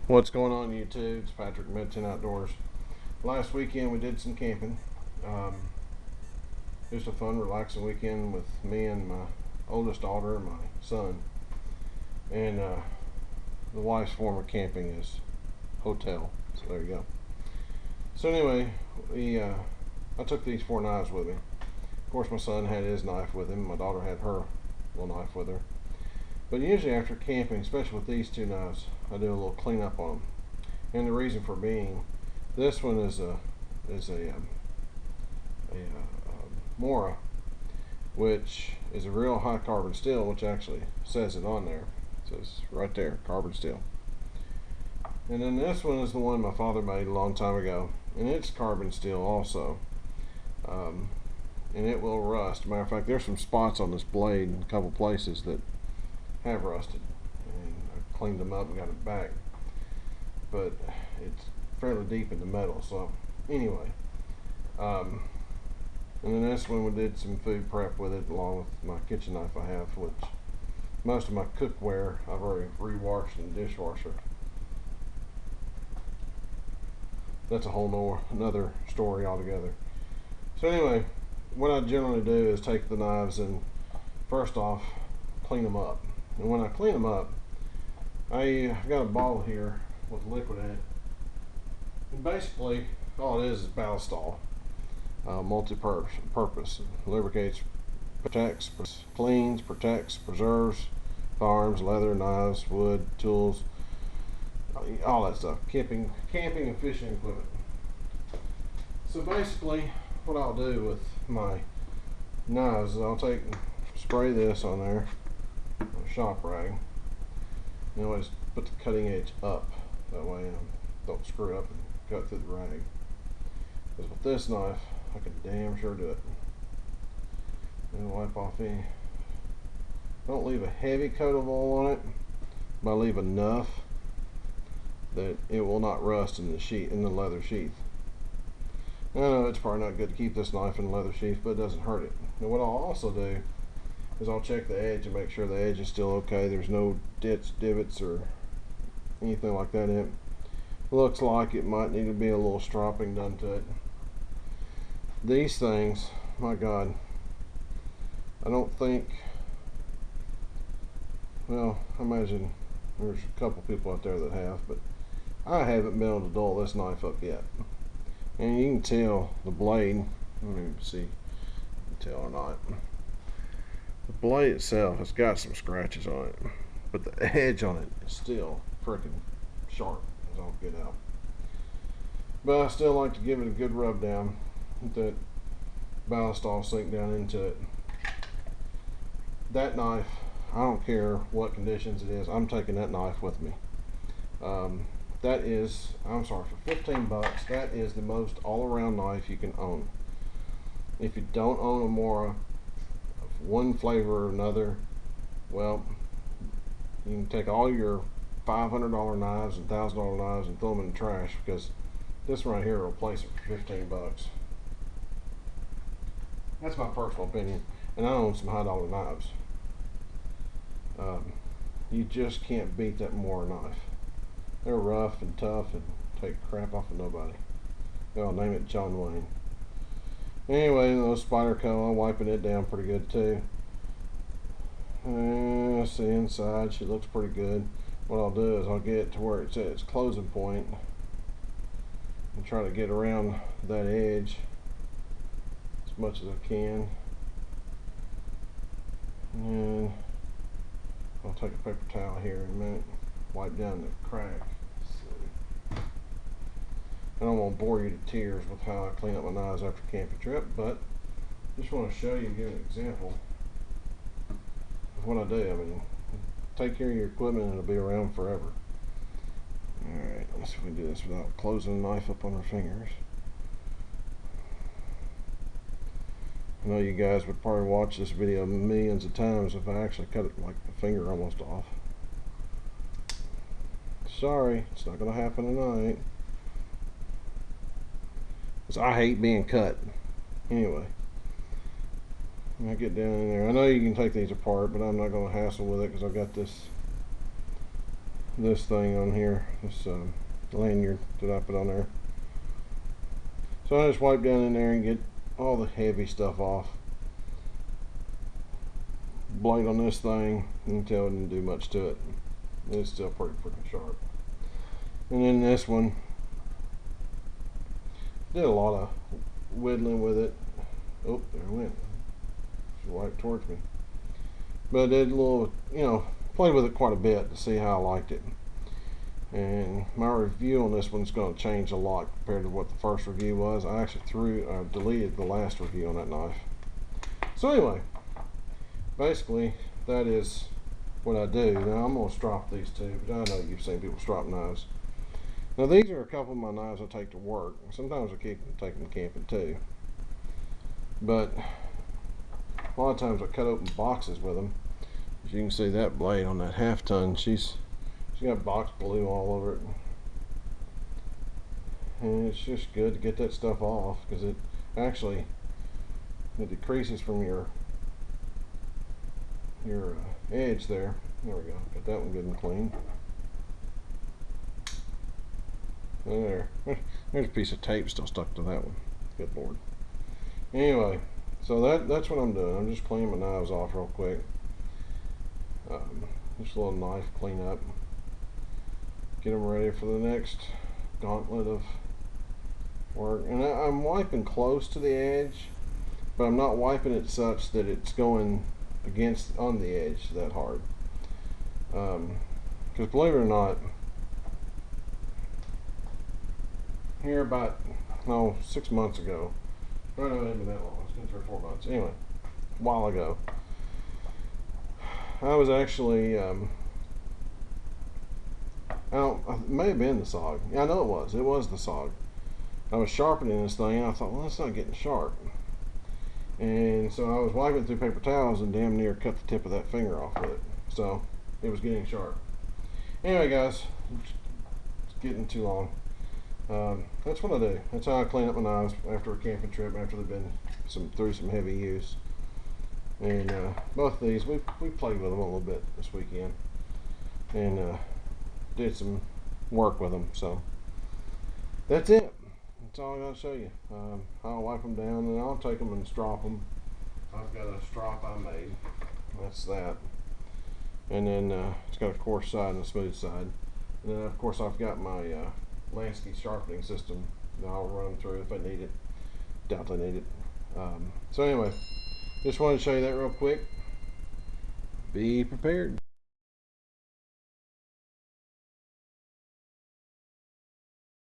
What's going on YouTube? It's Patrick Med 10 Outdoors. Last weekend we did some camping. Um, just a fun, relaxing weekend with me and my oldest daughter and my son. And the wife's form of camping is hotel. So there you go. So anyway, I took these 4 knives with me. Of course, my son had his knife with him. My daughter had her little knife with her. But usually after camping, especially with these 2 knives, I do a little cleanup on them. And the reason for being, this one is a Mora, which is a real high carbon steel, which actually says it on there. It says right there, carbon steel. And then this one is the one my father made a long time ago, and it's carbon steel also. Um, and it will rust. Matter of fact, there's some spots on this blade in a couple places that have rusted, and I cleaned them up and got it back. But it's fairly deep in the metal. So anyway, um, and then this one we did some food prep with it, along with my kitchen knife I have, which most of my cookware I've already rewashed in the dishwasher. That's a whole another story altogether. So anyway, what I generally do is take the knives and first off clean them up. And when I clean them up, I've got a bottle here with liquid in it. And basically, all it is ballistol, multi-purpose. Lubricates, protects, cleans, protects, preserves firearms, leather, knives, wood, tools, all that stuff. Camping and fishing equipment. So basically, what I'll do with my knives is I'll spray this on there, a shop rag. You always put the cutting edge up. That way I don't screw up and cut through the rag. Because with this knife, I can damn sure do it. And wipe off any. Don't leave a heavy coat of oil on it, but I leave enough that it will not rust in the leather sheath. I know it's probably not good to keep this knife in the leather sheath, but it doesn't hurt it. Now what I'll also do is I'll check the edge and make sure the edge is still okay. There's no divots or anything like that in it. Looks like it might need to be a little stropping done to it. These things, my God, I don't think, well, I imagine there's a couple people out there that have, but I haven't been able to dull this knife up yet. And you can tell the blade, let me see if you can tell or not. The blade itself has got some scratches on it, but the edge on it is still freaking sharp as all get out. But I still like to give it a good rub down. Let that ballistol sink down into it. That knife, I don't care what conditions it is, I'm taking that knife with me. That is, I'm sorry, for 15 bucks, that is the most all-around knife you can own. If you don't own a Mora of one flavor or another, well, you can take all your $500 knives and $1,000 knives and throw them in the trash, because this right here will replace it for 15 bucks. That's my personal opinion, and I own some high dollar knives. You just can't beat that Mora knife. They're rough and tough and take crap off of nobody. I'll name it John Wayne. Anyway, those Spyderco, I'm wiping it down pretty good too. See inside, she looks pretty good. What I'll do is I'll get it to where it's at its closing point and try to get around that edge as much as I can. And I'll take a paper towel here in a minute, wipe down the crack. I don't want to bore you to tears with how I clean up my knives after a camping trip, but just want to show you and give an example of what I do. I mean, take care of your equipment and it'll be around forever. Alright, let's see if we can do this without closing the knife up on our fingers. I know you guys would probably watch this video millions of times if I actually cut it like the finger almost off. Sorry, it's not going to happen tonight. Because I hate being cut. Anyway, I get down in there. I know you can take these apart, but I'm not going to hassle with it because I've got this this thing on here, this lanyard that I put on there. So I just wipe down in there and get all the heavy stuff off. Blade on this thing, you can tell it didn't do much to it. It's still pretty freaking sharp. And then this one, did a lot of whittling with it. Oh, there it went. She's right towards me. But I did a little, played with it quite a bit to see how I liked it. And my review on this one's going to change a lot compared to what the first review was. I actually deleted the last review on that knife. So anyway, basically that is what I do. Now I'm going to strop these two, but I know you've seen people strop knives. Now these are a couple of my knives I take to work. Sometimes I take them camping too. But a lot of times I cut open boxes with them. As you can see, that blade on that half ton, she's got box glue all over it. And it's just good to get that stuff off, because it actually decreases from your edge there. There we go. Got that one good and clean. There's a piece of tape still stuck to that one. Good lord. Anyway, so that's what I'm doing. I'm just cleaning my knives off real quick. Just a little knife cleanup. Get them ready for the next gauntlet of work. And I'm wiping close to the edge, but I'm not wiping it such that it's going on the edge that hard. Because believe it or not, here about 6 months ago, no, it hasn't been that long. It's been 3 or 4 months. Anyway, a while ago, I was actually it may have been the SOG. Yeah, I know it was. It was the SOG. I was sharpening this thing, and I thought, well, it's not getting sharp. And so I was wiping through paper towels and damn near cut the tip of that finger off with it. So it was getting sharp. Anyway, guys, it's getting too long. That's what I do. That's how I clean up my knives after a camping trip, after they've been through some heavy use. And both of these, we played with them a little bit this weekend, and did some work with them. So that's it. That's all I got to show you. I'll wipe them down, and I'll take them and strop them. I've got a strop I made. That's that. And then it's got a coarse side and a smooth side. And then of course I've got my Lansky sharpening system that I'll run through if I need it. Doubt I need it. So anyway, just wanted to show you that real quick. Be prepared.